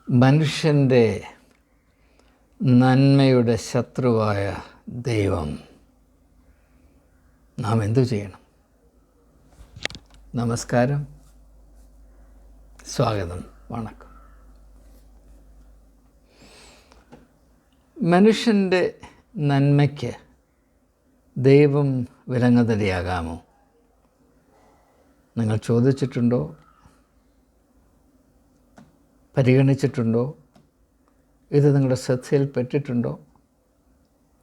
മനുഷ്യൻ്റെ നന്മയുടെ ശത്രുവായ ദൈവം നാം എന്തു ചെയ്യണം? നമസ്കാരം, സ്വാഗതം, വണക്കം. മനുഷ്യൻ്റെ നന്മയ്ക്ക് ദൈവം വിലങ്ങുതടിയാകാമോ? നിങ്ങൾ ചോദിച്ചിട്ടുണ്ടോ? പരിഗണിച്ചിട്ടുണ്ടോ? ഇത് നിങ്ങളുടെ ശ്രദ്ധയിൽപ്പെട്ടിട്ടുണ്ടോ?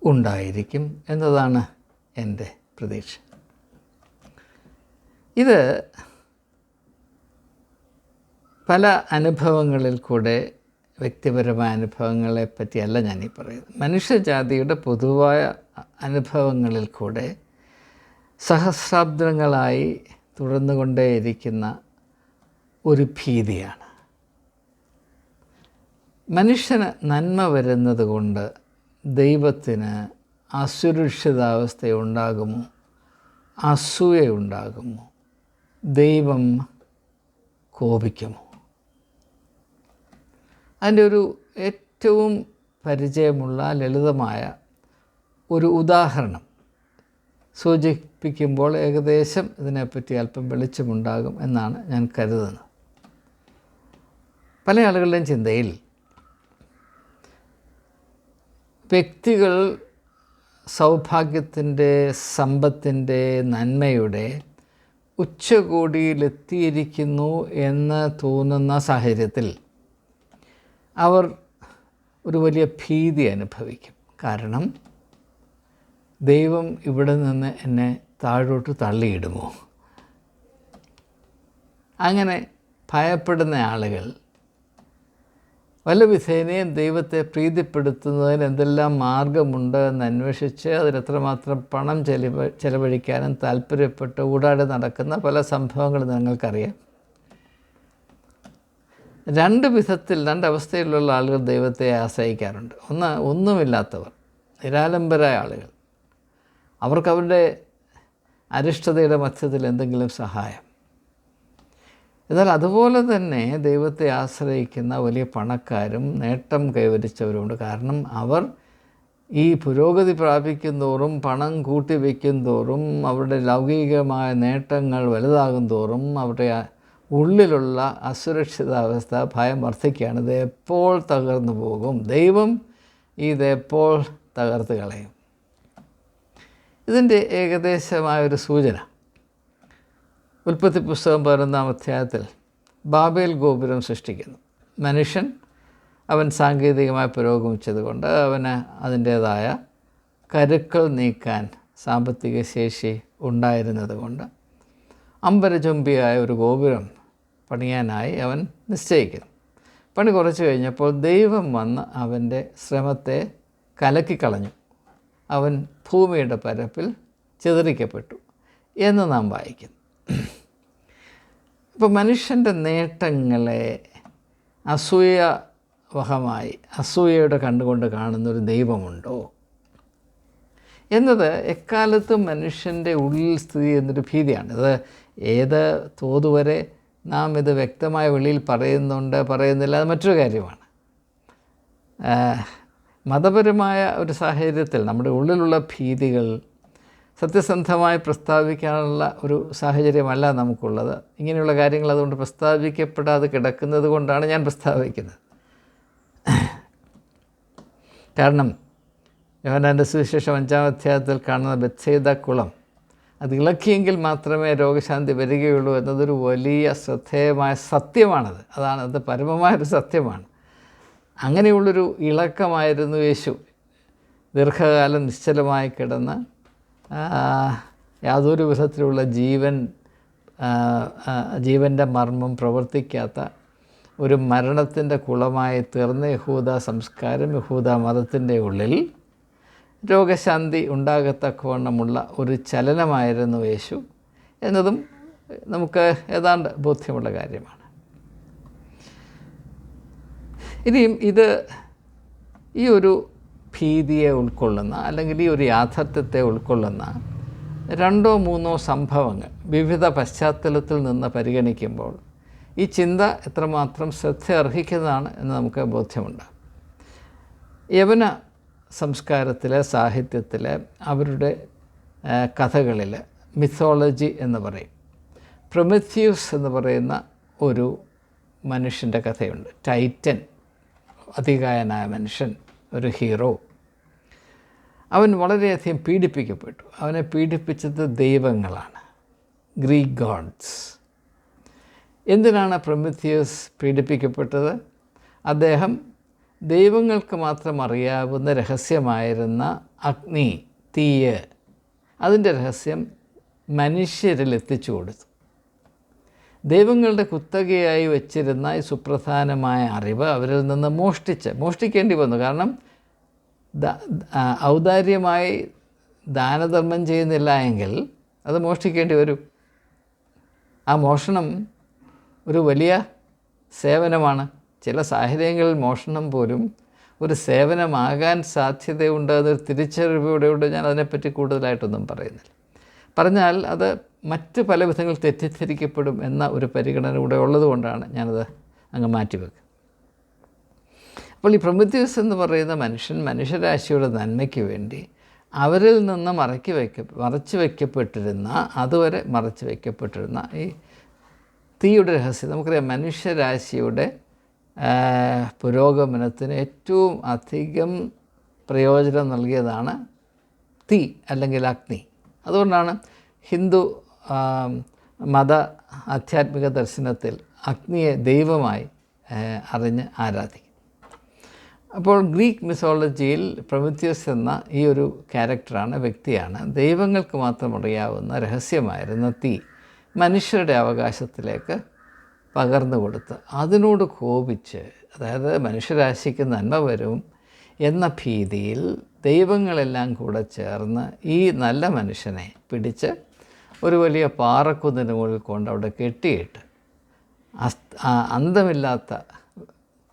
ഉണ്ടായിരിക്കും എന്നതാണ് എൻ്റെ പ്രതീക്ഷ. ഇത് പല അനുഭവങ്ങളിൽ കൂടെ, വ്യക്തിപരമായ അനുഭവങ്ങളെ പറ്റിയല്ല ഞാനീ പറയുന്നത്. മനുഷ്യജാതിയുടെ പൊതുവായ അനുഭവങ്ങളിൽ കൂടെ സഹസ്രാബ്ദങ്ങളായി തുടർന്നുകൊണ്ടേയിരിക്കുന്ന ഒരു ഭീതിയാണ്. മനുഷ്യന് നന്മ വരുന്നത് കൊണ്ട് ദൈവത്തിന് അസുരക്ഷിതാവസ്ഥയുണ്ടാകുമോ? അസൂയയുണ്ടാകുമോ? ദൈവം കോപിക്കുമോ? അതിൻ്റെ ഒരു ഏറ്റവും പരിചയമുള്ള ലളിതമായ ഒരു ഉദാഹരണം സൂചിപ്പിക്കുമ്പോൾ ഏകദേശം ഇതിനെപ്പറ്റി അല്പം വെളിച്ചമുണ്ടാകും എന്നാണ് ഞാൻ കരുതുന്നത്. പല ആളുകളുടെയും ചിന്തയിൽ വ്യക്തികൾ സൗഭാഗ്യത്തിൻ്റെ, സമ്പത്തിൻ്റെ, നന്മയുടെ ഉച്ചകോടിയിലെത്തിയിരിക്കുന്നു എന്ന് തോന്നുന്ന സാഹചര്യത്തിൽ അവർ ഒരു വലിയ ഭീതി അനുഭവിക്കും. കാരണം ദൈവം ഇവിടെ നിന്ന് എന്നെ താഴോട്ട് തള്ളിയിടുമോ? അങ്ങനെ ഭയപ്പെടുന്ന ആളുകൾ വല്ല വിധേനയും ദൈവത്തെ പ്രീതിപ്പെടുത്തുന്നതിന് എന്തെല്ലാം മാർഗമുണ്ട് എന്ന് അന്വേഷിച്ച് അതിലെത്രമാത്രം പണം ചെലവഴിക്കാനും താല്പര്യപ്പെട്ട് ഊടാടി നടക്കുന്ന പല സംഭവങ്ങൾ നിങ്ങൾക്കറിയാം. രണ്ട് അവസ്ഥയിലുള്ള ആളുകൾ ദൈവത്തെ ആശ്രയിക്കാറുണ്ട്. ഒന്ന്, ഒന്നുമില്ലാത്തവർ, നിരാലംബരായ ആളുകൾ. അവർക്ക് അവരുടെ അരിഷ്ടതയുടെ മധ്യത്തിൽ എന്തെങ്കിലും സഹായം. എന്നാൽ അതുപോലെ തന്നെ ദൈവത്തെ ആശ്രയിക്കുന്ന വലിയ പണക്കാരും നേട്ടം കൈവരിച്ചവരുമുണ്ട്. കാരണം അവർ ഈ പുരോഗതി പ്രാപിക്കും തോറും, പണം കൂട്ടി വയ്ക്കും തോറും, അവരുടെ ലൗകികമായ നേട്ടങ്ങൾ വലുതാകും തോറും അവരുടെ ഉള്ളിലുള്ള അസുരക്ഷിതാവസ്ഥ, ഭയം വർദ്ധിക്കുകയാണ്. ഇത് എപ്പോൾ തകർന്നു പോകും? ദൈവം ഇതെപ്പോൾ തകർത്ത് കളയും? ഇതിൻ്റെ ഏകദേശമായൊരു സൂചന ഉൽപ്പത്തി പുസ്തകം 11-ാം അധ്യായത്തിൽ ബാബേൽ ഗോപുരം സൃഷ്ടിക്കുന്നു. മനുഷ്യൻ അവൻ സാങ്കേതികമായി പുരോഗമിച്ചതുകൊണ്ട് അവന് അതിൻ്റേതായ കരുക്കൾ നീക്കാൻ സാമ്പത്തിക ശേഷി ഉണ്ടായിരുന്നത് കൊണ്ട് അമ്പരചുംബിയായ ഒരു ഗോപുരം പണിയാനായി അവൻ നിശ്ചയിക്കുന്നു. പണി കുറച്ച് കഴിഞ്ഞപ്പോൾ ദൈവം വന്ന് അവൻ്റെ ശ്രമത്തെ കലക്കിക്കളഞ്ഞു. അവൻ ഭൂമിയുടെ പരപ്പിൽ ചിതറിക്കപ്പെട്ടു എന്ന് നാം വായിക്കുന്നു. ഇപ്പോൾ മനുഷ്യൻ്റെ നേട്ടങ്ങളെ അസൂയയുടെ കണ്ടുകൊണ്ട് കാണുന്നൊരു ദൈവമുണ്ടോ എന്നത് എക്കാലത്തും മനുഷ്യൻ്റെ ഉള്ളിൽ സ്ഥിതി ചെയ്യുന്നൊരു ഭീതിയാണ്. ഇത് ഏത് തോതുവരെ നാം ഇത് വ്യക്തമായ വെളിയിൽ പറയുന്നില്ല, അത് മറ്റൊരു കാര്യമാണ്. മതപരമായ ഒരു സാഹചര്യത്തിൽ നമ്മുടെ ഉള്ളിലുള്ള ഭീതികൾ സത്യസന്ധമായി പ്രസ്താവിക്കാനുള്ള ഒരു സാഹചര്യമല്ല നമുക്കുള്ളത്. ഇങ്ങനെയുള്ള കാര്യങ്ങൾ അതുകൊണ്ട് പ്രസ്താവിക്കപ്പെടാതെ കിടക്കുന്നത് കൊണ്ടാണ് ഞാൻ പ്രസ്താവിക്കുന്നത്. കാരണം യോഹന്നാൻ്റെ സുവിശേഷം 5-ാം അധ്യായത്തിൽ കാണുന്ന ബെത്സൈദ കുളം അത് ഇളക്കിയെങ്കിൽ മാത്രമേ രോഗശാന്തി വരികയുള്ളൂ എന്നതൊരു വലിയ ശ്രദ്ധേയമായ സത്യമാണത്. അത് പരമമായൊരു സത്യമാണ്. അങ്ങനെയുള്ളൊരു ഇളക്കമായിരുന്നു യേശു. ദീർഘകാലം നിശ്ചലമായി കിടന്ന് യാതൊരു വിധത്തിലുള്ള ജീവൻ്റെ മർമ്മം പ്രവർത്തിക്കാത്ത ഒരു മരണത്തിൻ്റെ കുളമായി തീർന്ന യഹൂദ സംസ്കാരം, യഹൂദ മതത്തിൻ്റെ ഉള്ളിൽ രോഗശാന്തി ഉണ്ടാകത്തക്കവണ്ണമുള്ള ഒരു ചലനമായിരുന്നു യേശു എന്നതും നമുക്ക് ഏതാണ്ട് ബോധ്യമുള്ള കാര്യമാണ്. ഇനിയും ഈ ഒരു ഭീതിയെ ഉൾക്കൊള്ളുന്ന, അല്ലെങ്കിൽ ഈ ഒരു യാഥാർത്ഥ്യത്തെ ഉൾക്കൊള്ളുന്ന 2-3 സംഭവങ്ങൾ വിവിധ പശ്ചാത്തലത്തിൽ നിന്ന് പരിഗണിക്കുമ്പോൾ ഈ ചിന്ത എത്രമാത്രം ശ്രദ്ധ അർഹിക്കുന്നതാണ് എന്ന് നമുക്ക് ബോധ്യമുണ്ട്. യവന സംസ്കാരത്തിലെ സാഹിത്യത്തിൽ അവരുടെ കഥകളിൽ മിത്തോളജി എന്ന് പറയും. പ്രൊമെത്യൂസ് എന്ന് പറയുന്ന ഒരു മനുഷ്യൻ്റെ കഥയുണ്ട്. ടൈറ്റൻ, അതികായനായ മനുഷ്യൻ, ഒരു ഹീറോ. അവൻ വളരെയധികം പീഡിപ്പിക്കപ്പെട്ടു. അവനെ പീഡിപ്പിച്ചത് ദൈവങ്ങളാണ്, ഗ്രീക്ക് ഗോഡ്സ്. എന്തിനാണ് പ്രൊമെത്യൂസ് പീഡിപ്പിക്കപ്പെട്ടത്? അദ്ദേഹം ദൈവങ്ങൾക്ക് മാത്രം അറിയാവുന്ന രഹസ്യമായിരുന്ന അഗ്നി, തീയ്, അതിൻ്റെ രഹസ്യം മനുഷ്യരിൽ എത്തിച്ചു കൊടുത്തു. ദൈവങ്ങളുടെ കുത്തകയായി വച്ചിരുന്ന ഈ സുപ്രധാനമായ അറിവ് അവരിൽ നിന്ന് മോഷ്ടിക്കേണ്ടി വന്നു. കാരണം ഔദാര്യമായി ദാനധർമ്മം ചെയ്യുന്നില്ല എങ്കിൽ അത് മോഷ്ടിക്കേണ്ടി വരും. ആ മോഷണം ഒരു വലിയ സേവനമാണ്. ചില സാഹചര്യങ്ങളിൽ മോഷണം പോലും ഒരു സേവനമാകാൻ സാധ്യതയുണ്ട്. അതൊരു തിരിച്ചറിവോടെയുണ്ട്. ഞാൻ അതിനെപ്പറ്റി കൂടുതലായിട്ടൊന്നും പറയുന്നില്ല. പറഞ്ഞാൽ അത് മറ്റ് പല വിധങ്ങൾ തെറ്റിദ്ധരിക്കപ്പെടും എന്ന ഒരു പരിഗണന കൂടെ ഉള്ളതുകൊണ്ടാണ് ഞാനത് അങ്ങ് മാറ്റിവെക്കുക. അപ്പോൾ ഈ പ്രൊമെത്യൂസ് എന്ന് പറയുന്ന മനുഷ്യരാശിയുടെ നന്മയ്ക്ക് വേണ്ടി അവരിൽ നിന്ന് മറച്ചു വയ്ക്കപ്പെട്ടിരുന്ന, അതുവരെ മറച്ചു വയ്ക്കപ്പെട്ടിരുന്ന ഈ തീയുടെ രഹസ്യം, നമുക്കറിയാം മനുഷ്യരാശിയുടെ പുരോഗമനത്തിന് ഏറ്റവും അധികം പ്രയോജനം നൽകിയതാണ് തീ അല്ലെങ്കിൽ അഗ്നി. അതുകൊണ്ടാണ് ഹിന്ദു മത ആധ്യാത്മിക ദർശനത്തിൽ അഗ്നിയെ ദൈവമായി അറിഞ്ഞ് ആരാധിക്കും. അപ്പോൾ ഗ്രീക്ക് മിത്തോളജിയിൽ പ്രൊമെത്യൂസ് എന്ന ഈ ഒരു ക്യാരക്ടറാണ്, വ്യക്തിയാണ്, ദൈവങ്ങൾക്ക് മാത്രം അറിയാവുന്ന രഹസ്യമായിരുന്ന തീ മനുഷ്യരുടെ അവകാശത്തിലേക്ക് പകർന്നു കൊടുത്ത് അതിനോട് കോപിച്ച്, അതായത് മനുഷ്യരാശിക്ക് നന്മ വരും എന്ന ഭീതിയിൽ ദൈവങ്ങളെല്ലാം കൂടെ ചേർന്ന് ഈ നല്ല മനുഷ്യനെ പിടിച്ച് ഒരു വലിയ പാറക്കുന്നിന് മുകളിൽ കൊണ്ട് അവിടെ കെട്ടിയിട്ട് അന്തമില്ലാത്ത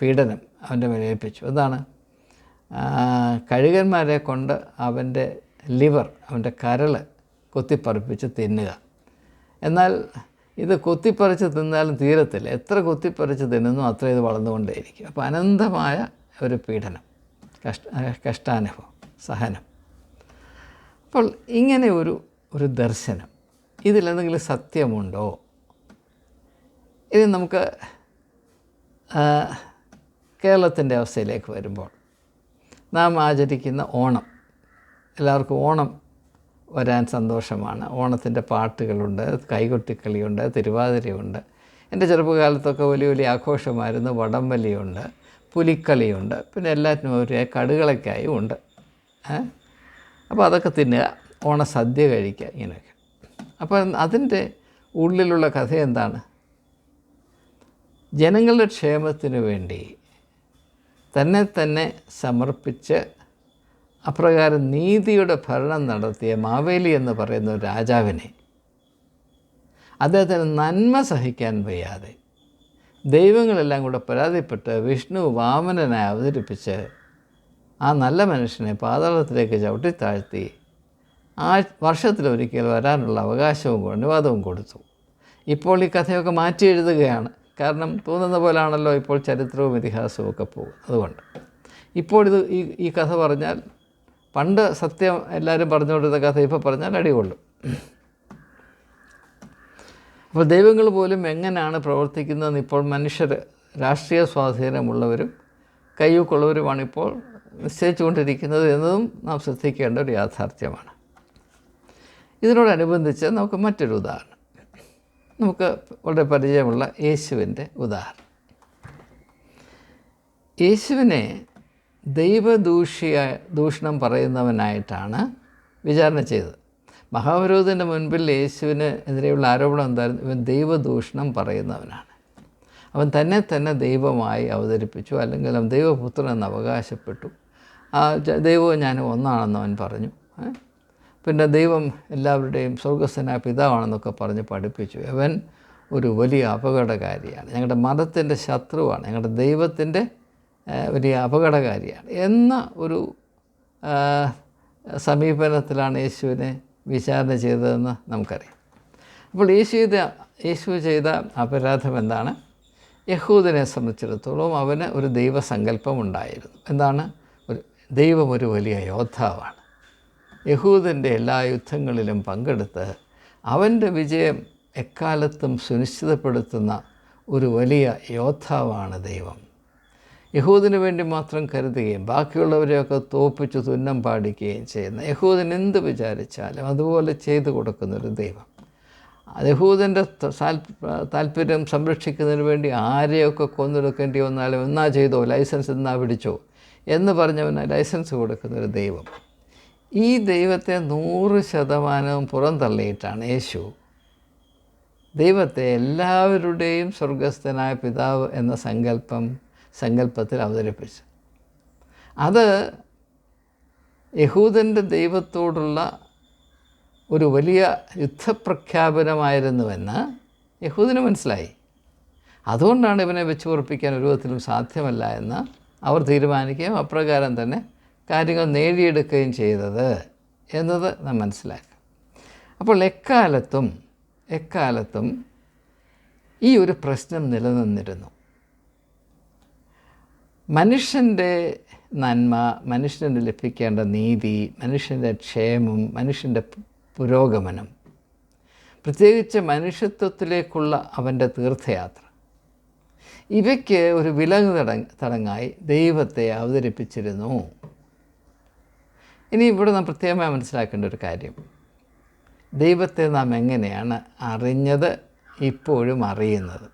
പീഡനം അവൻ്റെ മേൽ ഏൽപ്പിച്ചു. എന്താണ്? കഴുകന്മാരെ കൊണ്ട് അവൻ്റെ ലിവർ, അവൻ്റെ കരൾ കൊത്തിപ്പറിപ്പിച്ച് തിന്നുക. എന്നാൽ ഇത് കൊത്തിപ്പറിച്ച് തിന്നാലും തീരത്തില്ല. എത്ര കൊത്തിപ്പറിച്ച് തിന്നുന്നു അത്ര ഇത് വളർന്നുകൊണ്ടേയിരിക്കും. അപ്പോൾ അനന്തമായ ഒരു പീഡനം, കഷ്ടാനുഭവം, സഹനം. അപ്പോൾ ഇങ്ങനെ ഒരു ദർശനം, ഇതിലെന്തെങ്കിലും സത്യമുണ്ടോ? ഇത് നമുക്ക് കേരളത്തിൻ്റെ അവസ്ഥയിലേക്ക് വരുമ്പോൾ നാം ആചരിക്കുന്ന ഓണം, എല്ലാവർക്കും ഓണം വരാൻ സന്തോഷമാണ്. ഓണത്തിൻ്റെ പാട്ടുകളുണ്ട്, കൈകൊട്ടിക്കളിയുണ്ട്, തിരുവാതിരയുണ്ട്. എൻ്റെ ചെറുപ്പകാലത്തൊക്കെ വലിയ വലിയ ആഘോഷമായിരുന്നു. വടംവലിയുണ്ട്, പുലിക്കളിയുണ്ട്, പിന്നെ എല്ലാറ്റിനും ഒരു കടുകളൊക്കെയായും ഉണ്ട്. അപ്പോൾ അതൊക്കെ തിന്നുക, ഓണസദ്യ കഴിക്കുക, ഇങ്ങനെയൊക്കെ. അപ്പോൾ അതിൻ്റെ ഉള്ളിലുള്ള കഥ എന്താണ്? ജനങ്ങളുടെ ക്ഷേമത്തിന് വേണ്ടി തന്നെ സമർപ്പിച്ച് അപ്രകാരം നീതിയുടെ ഭരണം നടത്തിയ മാവേലി എന്ന് പറയുന്ന ഒരു രാജാവിനെ, അദ്ദേഹത്തിന് നന്മ സഹിക്കാൻ വയ്യാതെ ദൈവങ്ങളെല്ലാം കൂടെ പരാതിപ്പെട്ട് വിഷ്ണു വാമനനായി അവതരിപ്പിച്ച് ആ നല്ല മനുഷ്യനെ പാതാളത്തിലേക്ക് ചവിട്ടിത്താഴ്ത്തി ആ വർഷത്തിലൊരിക്കൽ വരാനുള്ള അവകാശവും അനുവാദവും കൊടുത്തു. ഇപ്പോൾ ഈ കഥയൊക്കെ മാറ്റി എഴുതുകയാണ്. കാരണം തോന്നുന്ന പോലാണല്ലോ ഇപ്പോൾ ചരിത്രവും ഇതിഹാസവും ഒക്കെ പോകും. അതുകൊണ്ട് ഇപ്പോൾ ഈ കഥ പറഞ്ഞാൽ, പണ്ട് സത്യം എല്ലാവരും പറഞ്ഞുകൊണ്ടിരുന്ന കഥ ഇപ്പോൾ പറഞ്ഞാൽ അടികൊള്ളും. അപ്പോൾ ദൈവങ്ങൾ പോലും എങ്ങനെയാണ് പ്രവർത്തിക്കുന്നതെന്ന് ഇപ്പോൾ മനുഷ്യർ, രാഷ്ട്രീയ സ്വാധീനമുള്ളവരും കയ്യൂക്കുള്ളവരുമാണിപ്പോൾ നിശ്ചയിച്ചുകൊണ്ടിരിക്കുന്നത് എന്നതും നാം ശ്രദ്ധിക്കേണ്ട ഒരു യാഥാർത്ഥ്യമാണ്. ഇതിനോടനുബന്ധിച്ച് നമുക്ക് മറ്റൊരു ഉദാഹരണം, നമുക്ക് വളരെ പരിചയമുള്ള യേശുവിൻ്റെ ഉദാഹരണം. യേശുവിനെ ദൂഷണം പറയുന്നവനായിട്ടാണ് വിചാരണ ചെയ്തത്. മഹാപുരോഹിതൻ്റെ മുൻപിൽ യേശുവിന് എതിരെയുള്ള ആരോപണം എന്തായിരുന്നു? ഇവൻ ദൈവദൂഷണം പറയുന്നവനാണ്. അവൻ തന്നെ ദൈവമായി അവതരിപ്പിച്ചു, അല്ലെങ്കിൽ അവൻ ദൈവപുത്രൻ എന്ന് അവകാശപ്പെട്ടു. ദൈവവും ഞാനും ഒന്നാണെന്ന് അവൻ പറഞ്ഞു. പിന്നെ ദൈവം എല്ലാവരുടെയും സ്വർഗസ്ഥനായ പിതാവാണെന്നൊക്കെ പറഞ്ഞ് പഠിപ്പിച്ചു. അവൻ ഒരു വലിയ അപകടകാരിയാണ്, ഞങ്ങളുടെ മതത്തിൻ്റെ ശത്രുവാണ്, ഞങ്ങളുടെ ദൈവത്തിൻ്റെ വലിയ അപകടകാരിയാണ് എന്ന ഒരു സമീപനത്തിലാണ് യേശുവിനെ വിചാരണ ചെയ്തതെന്ന് നമുക്കറിയാം. അപ്പോൾ യേശു ചെയ്ത അപരാധം എന്താണ്? യഹൂദനെ സംബന്ധിച്ചിടത്തോളം അവന് ഒരു ദൈവസങ്കല്പമുണ്ടായിരുന്നു. എന്താണ്? ദൈവം ഒരു വലിയ യോദ്ധാവാണ്. യഹൂദൻ്റെ എല്ലാ യുദ്ധങ്ങളിലും പങ്കെടുത്ത് അവൻ്റെ വിജയം എക്കാലത്തും സുനിശ്ചിതപ്പെടുത്തുന്ന ഒരു വലിയ യോദ്ധാവാണ് ദൈവം. യഹൂദിന് വേണ്ടി മാത്രം കരുതുകയും ബാക്കിയുള്ളവരെയൊക്കെ തോപ്പിച്ച് തുന്നം പാടിക്കുകയും ചെയ്യുന്ന, യഹൂദൻ എന്ത് വിചാരിച്ചാലും അതുപോലെ ചെയ്തു കൊടുക്കുന്നൊരു ദൈവം. യഹൂദൻ്റെ താല്പര്യം സംരക്ഷിക്കുന്നതിന് വേണ്ടി ആരെയൊക്കെ കൊന്നെടുക്കേണ്ടി വന്നാലും എന്നാ ചെയ്തോ, ലൈസൻസ് എന്നാ പിടിച്ചോ എന്ന് പറഞ്ഞവന് ലൈസൻസ് കൊടുക്കുന്നൊരു ദൈവം. ഈ ദൈവത്തെ 100% പുറന്തള്ളിയിട്ടാണ് യേശു ദൈവത്തെ എല്ലാവരുടെയും സ്വർഗസ്ഥനായ പിതാവ് എന്ന സങ്കല്പത്തിൽ അവതരിപ്പിച്ചു. അത് യഹൂദൻ്റെ ദൈവത്തോടുള്ള ഒരു വലിയ യുദ്ധപ്രഖ്യാപനമായിരുന്നുവെന്ന് യഹൂദന് മനസ്സിലായി. അതുകൊണ്ടാണ് ഇവനെ വെച്ച് ഉറപ്പിക്കാൻ ഒരു വിധത്തിലും സാധ്യമല്ല എന്ന് അവർ തീരുമാനിക്കുകയും അപ്രകാരം തന്നെ കാര്യങ്ങൾ നേടിയെടുക്കുകയും ചെയ്തത് എന്നത് നാം മനസ്സിലാക്കാം. അപ്പോൾ എക്കാലത്തും ഈ ഒരു പ്രശ്നം നിലനിന്നിരുന്നു. മനുഷ്യൻ്റെ നന്മ, മനുഷ്യന് ലഭിക്കേണ്ട നീതി, മനുഷ്യൻ്റെ ക്ഷേമം, മനുഷ്യൻ്റെ പുരോഗമനം, പ്രത്യേകിച്ച് മനുഷ്യത്വത്തിലേക്കുള്ള അവൻ്റെ തീർത്ഥയാത്ര, ഇവയ്ക്ക് ഒരു വിലങ്ങ് തടങ്ങായി ദൈവത്തെ അവതരിപ്പിച്ചിരുന്നു. ഇനി ഇവിടെ നാം പ്രത്യേകമായി മനസ്സിലാക്കേണ്ട ഒരു കാര്യം, ദൈവത്തെ നാം എങ്ങനെയാണ് അറിഞ്ഞത്, ഇപ്പോഴും അറിയുന്നത്?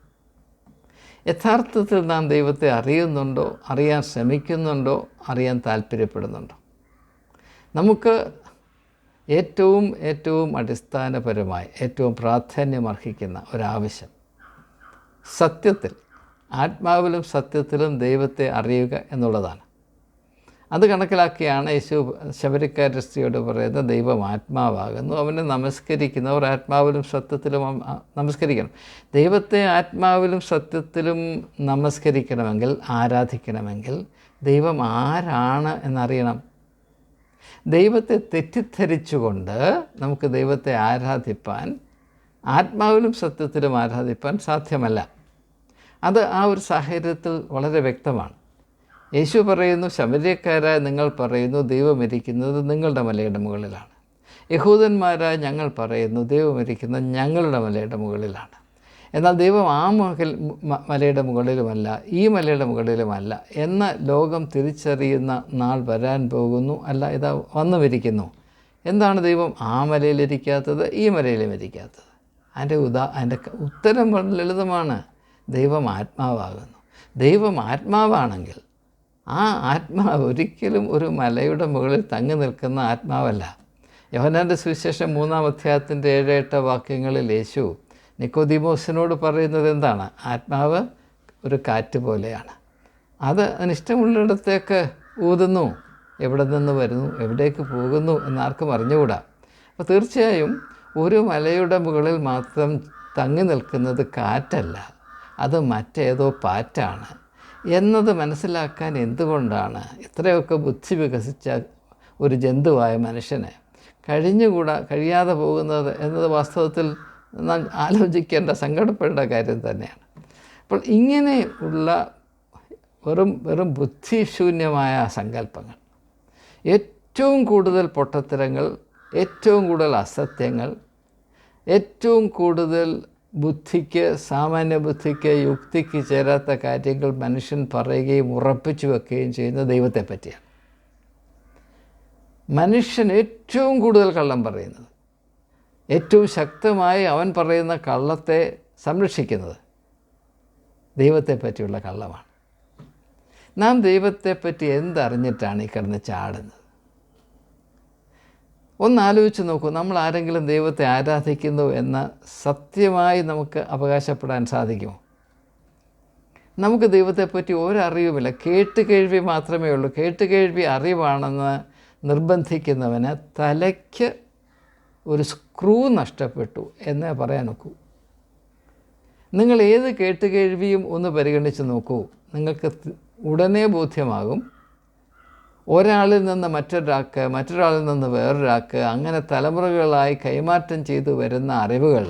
യഥാർത്ഥത്തിൽ നാം ദൈവത്തെ അറിയുന്നുണ്ടോ, അറിയാൻ ശ്രമിക്കുന്നുണ്ടോ, അറിയാൻ താല്പര്യപ്പെടുന്നുണ്ടോ? നമുക്ക് ഏറ്റവും അടിസ്ഥാനപരമായി ഏറ്റവും പ്രാധാന്യമർഹിക്കുന്ന ഒരാവശ്യം സത്യത്തിൽ, ആത്മാവിലും സത്യത്തിലും ദൈവത്തെ അറിയുക എന്നുള്ളതാണ്. അത് കണക്കിലാക്കിയാണ് യേശു ശമരിക്കാരി സ്ത്രീയോട് പറയുന്നത്, ദൈവം ആത്മാവാകുന്നു, അവനെ നമസ്കരിക്കുന്നവർ ആത്മാവിലും സത്യത്തിലും നമസ്കരിക്കണം. ദൈവത്തെ ആത്മാവിലും സത്യത്തിലും നമസ്കരിക്കണമെങ്കിൽ, ആരാധിക്കണമെങ്കിൽ ദൈവം ആരാണ് എന്നറിയണം. ദൈവത്തെ തെറ്റിദ്ധരിച്ചുകൊണ്ട് നമുക്ക് ദൈവത്തെ ആരാധിപ്പാൻ, ആത്മാവിലും സത്യത്തിലും ആരാധിപ്പാൻ സാധ്യമല്ല. അത് ആ ഒരു സാഹചര്യത്തിൽ വളരെ വ്യക്തമാണ്. യേശു പറയുന്നു, ശമര്യക്കാരായ നിങ്ങൾ പറയുന്നു ദൈവം ഇരിക്കുന്നത് നിങ്ങളുടെ മലയുടെ മുകളിലാണ്. യഹൂദന്മാരായ ഞങ്ങൾ പറയുന്നു ദൈവം ഇരിക്കുന്നത് ഞങ്ങളുടെ മലയുടെ മുകളിലാണ്. എന്നാൽ ദൈവം ആ മലയുടെ മുകളിലുമല്ല, ഈ മലയുടെ മുകളിലുമല്ല എന്ന് ലോകം തിരിച്ചറിയുന്ന നാൾ വരാൻ പോകുന്നു. അല്ല, ഇതാ വന്നുമിരിക്കുന്നു. എന്താണ് ദൈവം ആ മലയിലിരിക്കാത്തത്, ഈ മലയിലും ഇരിക്കാത്തത്? അതിൻ്റെ ഉത്തരം വളരെ ലളിതമാണ്. ദൈവം ആത്മാവാകുന്നു. ദൈവം ആത്മാവാണെങ്കിൽ ആ ആത്മാവ് ഒരിക്കലും ഒരു മലയുടെ മുകളിൽ തങ്ങി നിൽക്കുന്ന ആത്മാവല്ല. യോഹന്നാൻ്റെ സുവിശേഷം 3-ാം അധ്യായത്തിൻ്റെ 7-8 വാക്യങ്ങളിൽ യേശു നിക്കോദീമോസിനോട് പറയുന്നത് എന്താണ്? ആത്മാവ് ഒരു കാറ്റ് പോലെയാണ്, അത് അതിനിഷ്ടമുള്ളിടത്തേക്ക് ഊതുന്നു, എവിടെ നിന്ന് വരുന്നു, എവിടേക്ക് പോകുന്നു എന്നാർക്കും അറിഞ്ഞുകൂടാ. അപ്പോൾ തീർച്ചയായും ഒരു മലയുടെ മുകളിൽ മാത്രം തങ്ങി നിൽക്കുന്നത് കാറ്റല്ല, അത് മറ്റേതോ പാറ്റാണ് എന്നത് മനസ്സിലാക്കാൻ എന്തുകൊണ്ടാണ് ഇത്രയൊക്കെ ബുദ്ധി വികസിച്ച ഒരു ജന്തുവായ മനുഷ്യന് കഴിയാതെ പോകുന്നത് എന്നത് വാസ്തവത്തിൽ നാം ആലോചിക്കേണ്ട, സങ്കടപ്പെടേണ്ട കാര്യം തന്നെയാണ്. അപ്പോൾ ഇങ്ങനെ ഉള്ള വെറും ബുദ്ധിശൂന്യമായ സങ്കല്പങ്ങൾ, ഏറ്റവും കൂടുതൽ പൊട്ടത്തരങ്ങൾ, ഏറ്റവും കൂടുതൽ അസത്യങ്ങൾ, ഏറ്റവും കൂടുതൽ ബുദ്ധിക്ക്, സാമാന്യ ബുദ്ധിക്ക്, യുക്തിക്ക് ചേരാത്ത കാര്യങ്ങൾ മനുഷ്യൻ പറയുകയും ഉറപ്പിച്ചു വെക്കുകയും ചെയ്യുന്ന ദൈവത്തെ പറ്റിയാണ്. മനുഷ്യൻ ഏറ്റവും കൂടുതൽ കള്ളം പറയുന്നത്, ഏറ്റവും ശക്തമായി അവൻ പറയുന്ന കള്ളത്തെ സംരക്ഷിക്കുന്നത് ദൈവത്തെ പറ്റിയുള്ള കള്ളമാണ്. നാം ദൈവത്തെപ്പറ്റി എന്തറിഞ്ഞിട്ടാണ് ഈ കിടന്ന് ചാടുന്നത്? ഒന്നാലോചിച്ച് നോക്കൂ. നമ്മൾ ആരെങ്കിലും ദൈവത്തെ ആരാധിക്കുന്നു എന്ന് സത്യമായി നമുക്ക് അവകാശപ്പെടാൻ സാധിക്കുമോ? നമുക്ക് ദൈവത്തെപ്പറ്റി ഒരറിവുമില്ല, കേട്ടുകേഴ്വി മാത്രമേ ഉള്ളൂ. കേട്ടുകേഴ്വി അറിവാണെന്ന് നിർബന്ധിക്കുന്നവന് തലയ്ക്ക് ഒരു സ്ക്രൂ നഷ്ടപ്പെട്ടു എന്നേ പറയാൻ നോക്കൂ. നിങ്ങൾ ഏത് കേട്ടുകേഴ്വിയും ഒന്ന് പരിഗണിച്ച് നോക്കൂ, നിങ്ങൾക്ക് ഉടനെ ബോധ്യമാകും ഒരാളിൽ നിന്ന് മറ്റൊരാൾക്ക്, മറ്റൊരാളിൽ നിന്ന് വേറൊരാൾക്ക്, അങ്ങനെ തലമുറകളായി കൈമാറ്റം ചെയ്തു വരുന്ന അറിവുകൾ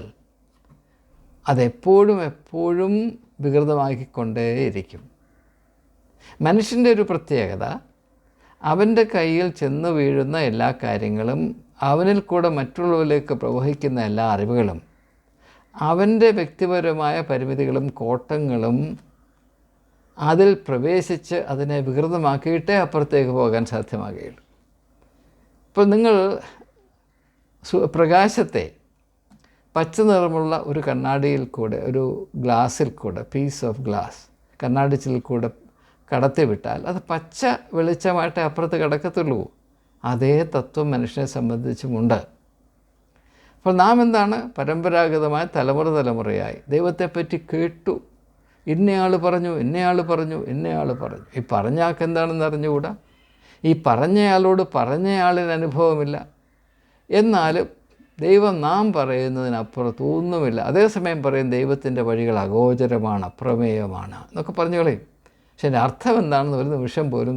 അതെപ്പോഴും വികൃതമാക്കിക്കൊണ്ടേയിരിക്കും. മനുഷ്യൻ്റെ ഒരു പ്രത്യേകത, അവൻ്റെ കയ്യിൽ ചെന്ന് വീഴുന്ന എല്ലാ കാര്യങ്ങളും, അവനിൽ കൂടെ മറ്റുള്ളവരിലേക്ക് പ്രവഹിക്കുന്ന എല്ലാ അറിവുകളും, അവൻ്റെ വ്യക്തിപരമായ പരിമിതികളും കോട്ടങ്ങളും അതിൽ പ്രവേശിച്ച് അതിനെ വികൃതമാക്കിയിട്ടേ അപ്പുറത്തേക്ക് പോകാൻ സാധ്യമാകുകയുള്ളൂ. ഇപ്പോൾ നിങ്ങൾ പ്രകാശത്തെ പച്ച നിറമുള്ള ഒരു കണ്ണാടിയിൽ കൂടെ, ഒരു ഗ്ലാസ്സിൽ കൂടെ, പീസ് ഓഫ് ഗ്ലാസ് കണ്ണാടിച്ചിൽ കൂടെ കടത്തി വിട്ടാൽ അത് പച്ച വെളിച്ചമായിട്ടേ അപ്പുറത്ത് കിടക്കത്തുള്ളൂ. അതേ തത്വം മനുഷ്യനെ സംബന്ധിച്ചുമുണ്ട്. അപ്പോൾ നാം എന്താണ്? പരമ്പരാഗതമായ തലമുറയായി ദൈവത്തെപ്പറ്റി കേട്ടു. ഇന്നയാൾ പറഞ്ഞു, ഇന്നയാൾ പറഞ്ഞു, ഇന്നയാൾ പറഞ്ഞു. ഈ പറഞ്ഞയാൾക്ക് എന്താണെന്ന് അറിഞ്ഞുകൂടാ. ഈ പറഞ്ഞയാളോട് പറഞ്ഞയാളിന് അനുഭവമില്ല. എന്നാലും ദൈവം നാം പറയുന്നതിനപ്പുറത്ത് ഒന്നുമില്ല. അതേസമയം പറയും ദൈവത്തിൻ്റെ വഴികൾ അഗോചരമാണ്, അപ്രമേയമാണ് എന്നൊക്കെ പറഞ്ഞു കളയും. പക്ഷെ അതിൻ്റെ അർത്ഥം എന്താണെന്ന് ഒരു നിമിഷം പോലും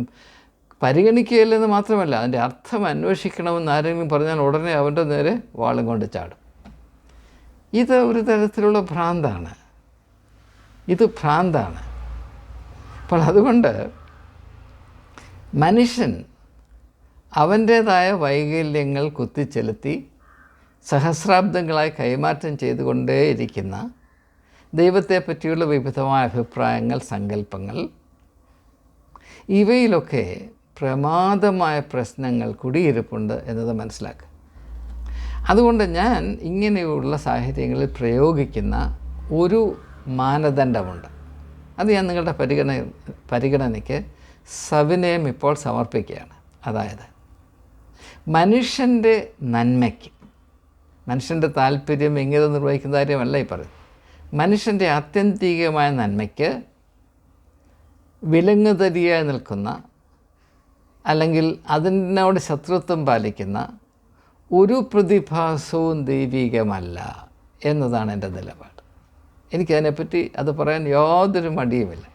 പരിഗണിക്കുകയില്ലെന്ന് മാത്രമല്ല, അതിൻ്റെ അർത്ഥം അന്വേഷിക്കണമെന്ന് ആരെങ്കിലും പറഞ്ഞാൽ ഉടനെ അവൻ്റെ നേരെ വാളും കൊണ്ട് ചാടും. ഇത് ഒരു തരത്തിലുള്ള ഭ്രാന്താണ്. അപ്പോൾ അതുകൊണ്ട് മനുഷ്യൻ അവൻ്റേതായ വൈകല്യങ്ങൾ കുത്തിച്ചെലുത്തി സഹസ്രാബ്ദങ്ങളായി കൈമാറ്റം ചെയ്തുകൊണ്ടേയിരിക്കുന്ന ദൈവത്തെ പറ്റിയുള്ള വിവിധമായ അഭിപ്രായങ്ങൾ, സങ്കല്പങ്ങൾ, ഇവയിലൊക്കെ പ്രമാദമായ പ്രശ്നങ്ങൾ കുടിയിരിപ്പുണ്ട് എന്നത് മനസ്സിലാക്കുക. അതുകൊണ്ട് ഞാൻ ഇങ്ങനെയുള്ള സാഹചര്യങ്ങളിൽ പ്രയോഗിക്കുന്ന ഒരു മാനദണ്ഡമുണ്ട്. അത് ഞാൻ നിങ്ങളുടെ പരിഗണനയ്ക്ക് സവിനയം ഇപ്പോൾ സമർപ്പിക്കുകയാണ്. അതായത് മനുഷ്യൻ്റെ നന്മയ്ക്ക്, മനുഷ്യൻ്റെ താല്പര്യം ഇങ്ങനെ നിർവഹിക്കുന്ന കാര്യമല്ല ഈ പറയുന്നത്, മനുഷ്യൻ്റെ ആത്യന്തികമായ നന്മയ്ക്ക് വിലങ്ങുതടിയായി നിൽക്കുന്ന, അല്ലെങ്കിൽ അതിനോട് ശത്രുത്വം പാലിക്കുന്ന ഒരു പ്രതിഭാസവും ദൈവികമല്ല എന്നതാണ് എൻ്റെ നിലപാട്. എനിക്കതിനെപ്പറ്റി അത് പറയാൻ യാതൊരു മടിയുമില്ല.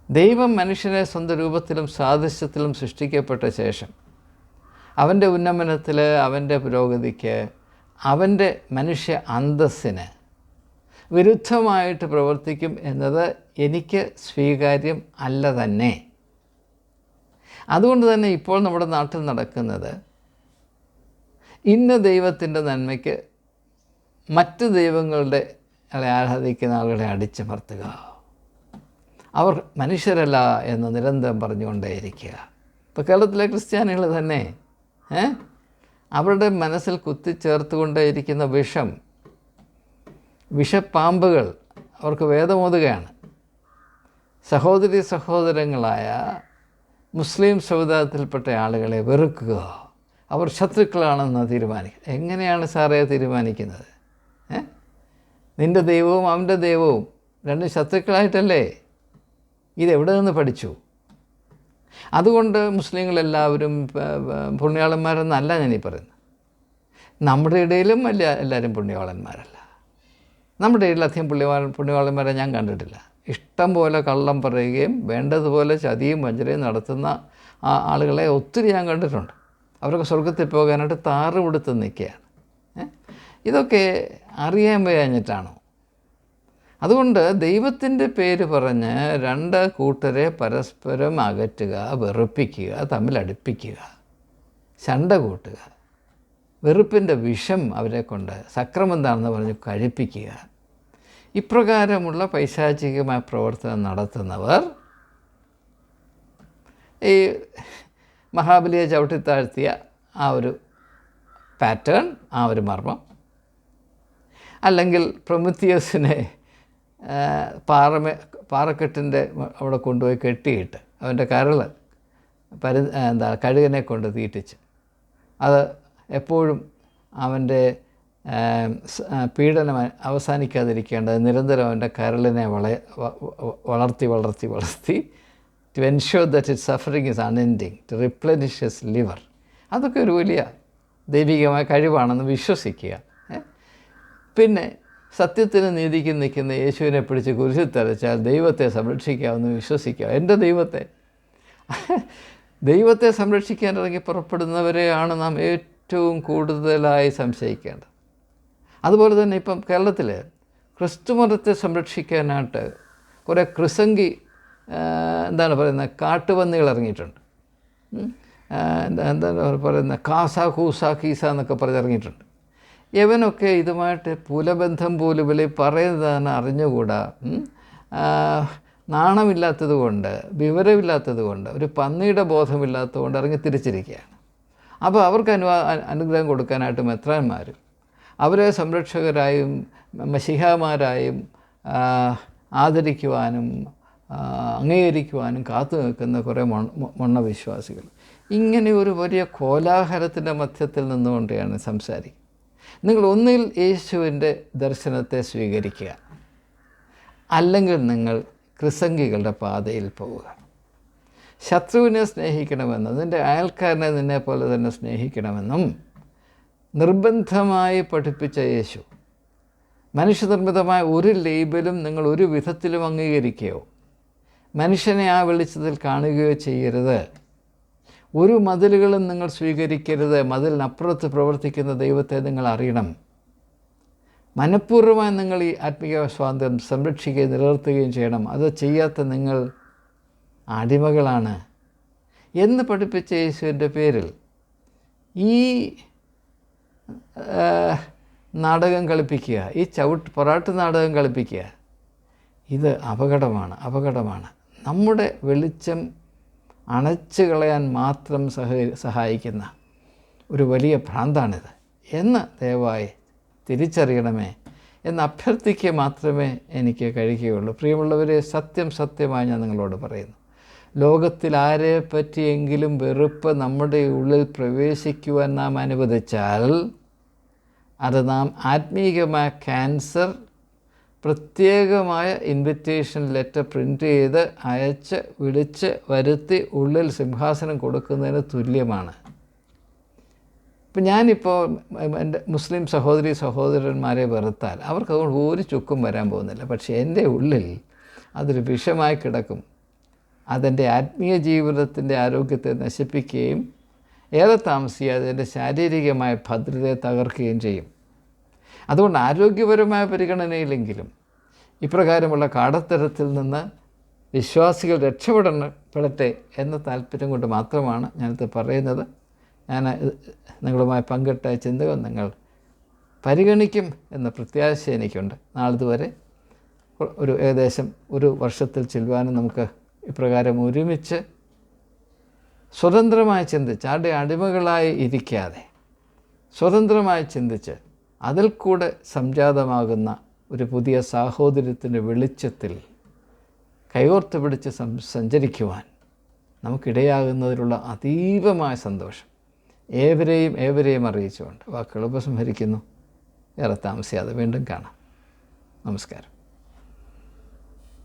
ദൈവം മനുഷ്യനെ സ്വന്തം രൂപത്തിലും സാദൃശ്യത്തിലും സൃഷ്ടിക്കപ്പെട്ട ശേഷം അവൻ്റെ ഉന്നമനത്തിൽ, അവൻ്റെ പുരോഗതിക്ക്, അവൻ്റെ മനുഷ്യ അന്തസ്സിന് വിരുദ്ധമായിട്ട് പ്രവർത്തിക്കും എന്നത് എനിക്ക് സ്വീകാര്യം അല്ല തന്നെ. അതുകൊണ്ട് തന്നെ ഇപ്പോൾ നമ്മുടെ നാട്ടിൽ നടക്കുന്നത്, ഇന്ന ദൈവത്തിൻ്റെ നന്മയ്ക്ക് മറ്റ് ദൈവങ്ങളുടെ ആരാധിക്കുന്ന ആളുകളെ അടിച്ചമർത്തുക, അവർ മനുഷ്യരല്ല എന്ന് നിരന്തരം പറഞ്ഞുകൊണ്ടേയിരിക്കുക. ഇപ്പോൾ കേരളത്തിലെ ക്രിസ്ത്യാനികൾ തന്നെ അവരുടെ മനസ്സിൽ കുത്തിച്ചേർത്തുകൊണ്ടേയിരിക്കുന്ന വിഷപ്പാമ്പുകൾ അവർക്ക് വേദമോതുകയാണ്. സഹോദരങ്ങളായ മുസ്ലിം സമുദായത്തിൽപ്പെട്ട ആളുകളെ വെറുക്കുക, അവർ ശത്രുക്കളാണെന്ന് തീരുമാനിക്കുക. എങ്ങനെയാണ് സാറേ തീരുമാനിക്കുന്നത്? നിൻ്റെ ദൈവവും അവൻ്റെ ദൈവവും രണ്ടും ശത്രുക്കളായിട്ടല്ലേ? ഇതെവിടെ നിന്ന് പഠിച്ചു? അതുകൊണ്ട് മുസ്ലിങ്ങളെല്ലാവരും പുണ്യാളന്മാരെന്നല്ല ഞാനീ പറയുന്നത്. നമ്മുടെ ഇടയിലും എല്ലാവരും പുണ്യവാളന്മാരല്ല. നമ്മുടെ ഇടയിൽ അധികം പുണ്യവാളന്മാരെ ഞാൻ കണ്ടിട്ടില്ല. ഇഷ്ടം പോലെ കള്ളം പറയുകയും വേണ്ടതുപോലെ ചതിയും വഞ്ചനയും നടത്തുന്ന ആളുകളെ ഒത്തിരി ഞാൻ കണ്ടിട്ടുണ്ട്. അവരൊക്കെ സ്വർഗത്തിൽ പോകാനായിട്ട് താറുകൊടുത്ത് നിൽക്കുകയാണ്. ഇതൊക്കെ അറിയാൻ വയ്യാഞ്ഞിട്ടാണോ? അതുകൊണ്ട് ദൈവത്തിൻ്റെ പേര് പറഞ്ഞ് രണ്ട് കൂട്ടരെ പരസ്പരം അകറ്റുക, വെറുപ്പിക്കുക, തമ്മിലടുപ്പിക്കുക, ശണ്ട കൂട്ടുക, വെറുപ്പിൻ്റെ വിഷം അവരെ കൊണ്ട് സക്രമെന്താണെന്ന് പറഞ്ഞ് കഴിപ്പിക്കുക, ഇപ്രകാരമുള്ള പൈശാചികമായ പ്രവർത്തനം നടത്തുന്നവർ ഈ മഹാബലിയെ ചവിട്ടിത്താഴ്ത്തിയ ആ ഒരു പാറ്റേൺ, ആ ഒരു മർമ്മം, അല്ലെങ്കിൽ പ്രൊമത്തിയസിനെ പാറക്കെട്ടിൻ്റെ അവിടെ കൊണ്ടുപോയി കെട്ടിയിട്ട് അവൻ്റെ കഴുകനെ കൊണ്ട് തീറ്റിച്ച് അത് എപ്പോഴും അവൻ്റെ പീഡനം അവസാനിക്കാതിരിക്കേണ്ടത് നിരന്തരം അവൻ്റെ കരളിനെ വളർത്തി to ensure that its suffering is unending, to replenish his liver. അതൊക്കെ ഒരു വലിയ ദൈവികമായ കഴിവാണെന്ന് വിശ്വസിക്കുക. പിന്നെ സത്യത്തിന് നീതിക്ക് നിൽക്കുന്ന യേശുവിനെ പിടിച്ച് കുരിശിൽ തറച്ചാൽ ദൈവത്തെ സംരക്ഷിക്കാമെന്ന് വിശ്വസിക്കുക. എൻ്റെ ദൈവത്തെ സംരക്ഷിക്കാൻ ഇറങ്ങി പുറപ്പെടുന്നവരെയാണ് നാം ഏറ്റവും കൂടുതലായി സംശയിക്കേണ്ടത്. അതുപോലെ തന്നെ ഇപ്പം കേരളത്തിൽ ക്രിസ്തുമതത്തെ സംരക്ഷിക്കാനായിട്ട് കുറേ ക്രിസംഗി എന്താണ് പറയുന്നത്, കാട്ടുപന്നികൾ ഇറങ്ങിയിട്ടുണ്ട്. എന്താണ് പറയുന്നത്, കാസ കൂസ കീസ എന്നൊക്കെ പറഞ്ഞിറങ്ങിയിട്ടുണ്ട്. ഇവനൊക്കെ ഇതുമായിട്ട് പുലബന്ധം പോലും ഇവർ പറയുന്നതാണ് അറിഞ്ഞുകൂടാ. നാണമില്ലാത്തത് കൊണ്ട്, വിവരമില്ലാത്തത് കൊണ്ട്, ഒരു പന്നിയുടെ ബോധമില്ലാത്തത് കൊണ്ട് ഇറങ്ങി തിരിച്ചിരിക്കുകയാണ്. അപ്പോൾ അവർക്ക് അനുഗ്രഹം കൊടുക്കാനായിട്ട് മെത്രാന്മാരും അവരെ സംരക്ഷകരായും മശിഹാമാരായും ആദരിക്കുവാനും അംഗീകരിക്കുവാനും കാത്തു നിൽക്കുന്ന കുറേ മൊണ്ണവിശ്വാസികൾ. ഇങ്ങനെ ഒരു വലിയ കോലാഹലത്തിൻ്റെ മധ്യത്തിൽ നിന്നുകൊണ്ടാണ് സംസാരിക്കുക. നിങ്ങൾ ഒന്നിൽ യേശുവിൻ്റെ ദർശനത്തെ സ്വീകരിക്കുക, അല്ലെങ്കിൽ നിങ്ങൾ ക്രിസംഗികളുടെ പാതയിൽ പോവുക. ശത്രുവിനെ സ്നേഹിക്കണമെന്നും നിൻ്റെ അയൽക്കാരനെ നിന്നെപ്പോലെ തന്നെ സ്നേഹിക്കണമെന്നും നിർബന്ധമായി പഠിപ്പിച്ച യേശു മനുഷ്യനിർമ്മിതമായ ഒരു ലേബലും നിങ്ങൾ ഒരു വിധത്തിലും അംഗീകരിക്കുകയോ മനുഷ്യനെ ആ വെളിച്ചത്തിൽ കാണുകയോ ചെയ്യരുത്. ഒരു മതിലുകളും നിങ്ങൾ സ്വീകരിക്കരുത്. മതിലിനപ്പുറത്ത് പ്രവർത്തിക്കുന്ന ദൈവത്തെ നിങ്ങൾ അറിയണം. മനഃപൂർവ്വമായി നിങ്ങൾ ഈ ആത്മീയ സ്വാതന്ത്ര്യം സംരക്ഷിക്കുകയും നിലനിർത്തുകയും ചെയ്യണം. അത് ചെയ്യാത്ത നിങ്ങൾ അടിമകളാണ് എന്ന് പഠിപ്പിച്ച യേശുവിൻ്റെ പേരിൽ ഈ നാടകം കളിപ്പിക്കുക, ഈ പൊറാട്ട് നാടകം കളിപ്പിക്കുക, ഇത് അപകടമാണ്. നമ്മുടെ വെളിച്ചം അണച്ചു കളയാൻ മാത്രം സഹായിക്കുന്ന ഒരു വലിയ ഭ്രാന്താണിത് എന്ന് ദയവായി തിരിച്ചറിയണമേ എന്ന് അഭ്യർത്ഥിക്കുക മാത്രമേ എനിക്ക് കഴിയുകയുള്ളൂ. പ്രിയമുള്ളവരെ, സത്യമായി ഞാൻ നിങ്ങളോട് പറയുന്നു, ലോകത്തിൽ ആരെ പറ്റിയെങ്കിലും വെറുപ്പ് നമ്മുടെ ഉള്ളിൽ പ്രവേശിക്കുവാൻ നാം അനുവദിച്ചാൽ അത് നാം ആത്മീയമായ ക്യാൻസർ പ്രത്യേകമായ ഇൻവിറ്റേഷൻ ലെറ്റർ പ്രിൻ്റ് ചെയ്ത് അയച്ച് വിളിച്ച് വരുത്തി ഉള്ളിൽ സിംഹാസനം കൊടുക്കുന്നതിന് തുല്യമാണ്. ഇപ്പം ഞാനിപ്പോൾ എൻ്റെ മുസ്ലിം സഹോദരന്മാരെ വെറുത്താൽ അവർക്ക് അതുകൊണ്ട് ഒരു ചുക്കും വരാൻ പോകുന്നില്ല. പക്ഷേ എൻ്റെ ഉള്ളിൽ അതൊരു വിഷമായി കിടക്കും. അതെൻ്റെ ആത്മീയ ജീവിതത്തിൻ്റെ ആരോഗ്യത്തെ നശിപ്പിക്കുകയും ഏറെ താമസിയാതെ എൻ്റെ ശാരീരികമായ ഭദ്രതയെ തകർക്കുകയും ചെയ്യും. അതുകൊണ്ട് ആരോഗ്യപരമായ പരിഗണനയിലെങ്കിലും ഇപ്രകാരമുള്ള കാടത്തരത്തിൽ നിന്ന് വിശ്വാസികൾ രക്ഷപ്പെടട്ടെ എന്ന താല്പര്യം കൊണ്ട് മാത്രമാണ് ഞാനിത് പറയുന്നത്. ഞാൻ നിങ്ങളുമായി പങ്കിട്ട ചിന്തകൾ നിങ്ങൾ പരിഗണിക്കും എന്ന പ്രത്യാശ എനിക്കുണ്ട്. നാളിതുവരെ ഏകദേശം ഒരു വർഷത്തിൽ ചെല്ലുവാനും നമുക്ക് ഇപ്രകാരം ഒരുമിച്ച് സ്വതന്ത്രമായി ചിന്തിച്ച് ആരുടെ അടിമകളായി ഇരിക്കാതെ സ്വതന്ത്രമായി ചിന്തിച്ച് അതിൽ കൂടെ സംജാതമാകുന്ന ഒരു പുതിയ സാഹോദര്യത്തിൻ്റെ വെളിച്ചത്തിൽ കൈകോർത്ത് പിടിച്ച് സഞ്ചരിക്കുവാൻ നമുക്കിടയാകുന്നതിലുള്ള അതീവമായ സന്തോഷം ഏവരെയും അറിയിച്ചുകൊണ്ട് വാക്കുകൾ ഉപസംഹരിക്കുന്നു. ഏറെ താമസിയാതെ വീണ്ടും കാണാം. നമസ്കാരം.